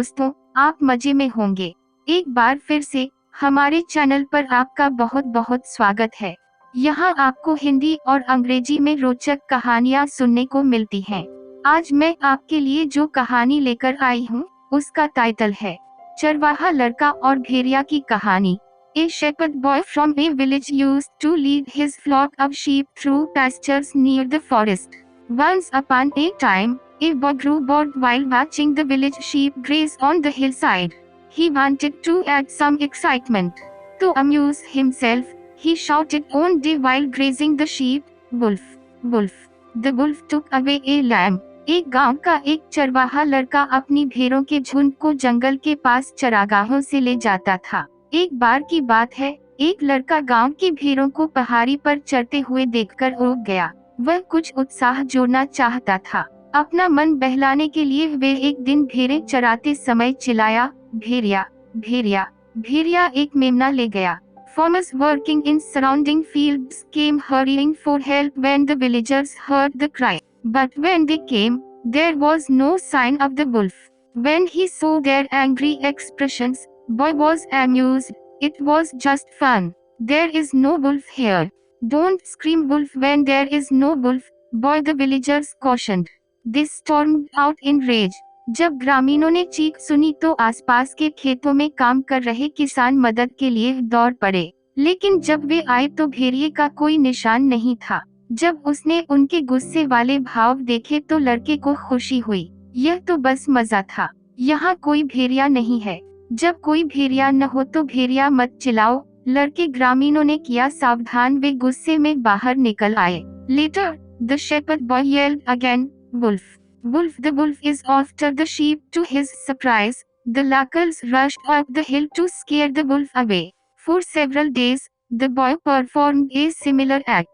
दोस्तों, आप मजे में होंगे। एक बार फिर से हमारे चैनल पर आपका बहुत बहुत स्वागत है। यहाँ आपको हिंदी और अंग्रेजी में रोचक कहानियाँ सुनने को मिलती हैं। आज मैं आपके लिए जो कहानी लेकर आई हूँ, उसका टाइटल है चरवाहा लड़का और भेड़िया की कहानी। A shepherd boy from a village used to lead his flock of sheep through pastures near the forest. Once upon a time, a boy grew bored while watching the village sheep graze on the hillside. He wanted to add some excitement. To amuse himself, he shouted one day while grazing the sheep, "Wolf! Wolf!" The wolf took away a lamb. एक गांव का एक चरवाहा लड़का अपनी भेड़ों के झुंड को जंगल के पास चरागाहों से ले जाता था। एक बार की बात है, एक लड़का गांव की भेड़ों को पहाड़ी पर चरते हुए देखकर रुक गया। वह कुछ उत्साह जोड़ना चाहता था। अपना मन बहलाने के लिए वे एक दिन भेड़ें चराते समय चिल्लाया, "भेड़िया, भेड़िया, भेड़िया!" एक मेमना ले गया। Farmers working in surrounding fields came hurrying for help when the villagers heard the cry. But when they came, there was no sign of the wolf. When he saw their angry expressions, boy was amused. It was just fun. "There is no wolf here. Don't scream wolf when there is no wolf, boy," the villagers cautioned. They stormed out in rage. जब ग्रामीणों ने चीख सुनी तो आसपास के खेतों में काम कर रहे किसान मदद के लिए दौड़ पड़े। लेकिन जब वे आए तो भेड़िए का कोई निशान नहीं था। जब उसने उनके गुस्से वाले भाव देखे तो लड़के को खुशी हुई। यह तो बस मजा था। यहाँ कोई भेड़िया नहीं है। जब कोई भेड़िया न हो तो भेड़िया मत चिल्लाओ, लड़के ग्रामीणों ने किया सावधान। वे गुस्से में बाहर निकल आए। Later, the shepherd boy yelled again, "Wolf! Wolf! The wolf is after the sheep." To his surprise, the locals rushed up the hill to scare the wolf away. For several days, the boy performed a similar act.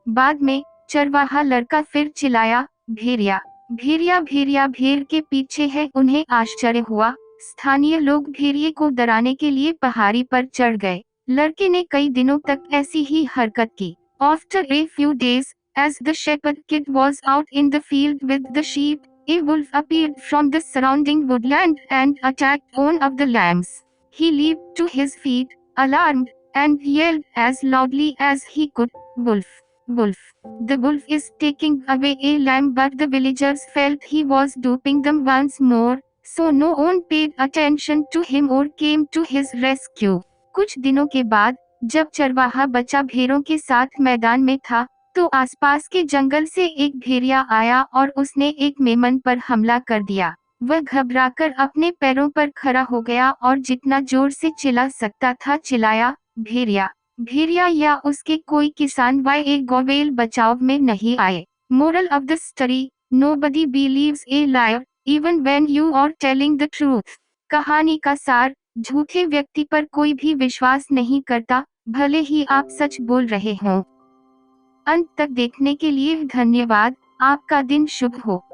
बाद में चरवाहा लड़का फिर चिल्लाया, "भेड़िया, भेड़िया, भेड़िया भेड़ के पीछे है।" उन्हें आश्चर्य हुआ। स्थानीय लोग भेड़िए को डराने के लिए पहाड़ी पर चढ़ गए। लड़के ने कई दिनों तक ऐसी ही हरकत की। After a few days, as the shepherd kid was out in the field with the sheep, a wolf appeared from the surrounding woodland and attacked one of the lambs. He leaped to his feet, alarmed, and yelled as loudly as he could, "Wolf! Wolf! The wolf is taking away a lamb." But the villagers felt he was duping them once more, so no one paid attention to him or came to his rescue. कुछ दिनों के बाद, जब चरवाहा बच्चा भेड़ों के साथ मैदान में था, तो आसपास के जंगल से एक भेड़िया आया और उसने एक मेमन पर हमला कर दिया। वह घबराकर अपने पैरों पर खड़ा हो गया और जितना जोर से चिल्ला सकता था चिल्लाया, "भेड़िया, भेड़िया!" या उसके कोई किसान व एक गौवेल बचाव में नहीं आए। Moral of the story: Nobody believes a liar, even when you are telling the truth. कहानी का सार: झूठे व्यक्ति पर कोई भी विश्वास नहीं करता, भले ही आप सच बोल रहे हों। अंत तक देखने के लिए धन्यवाद। आपका दिन शुभ हो।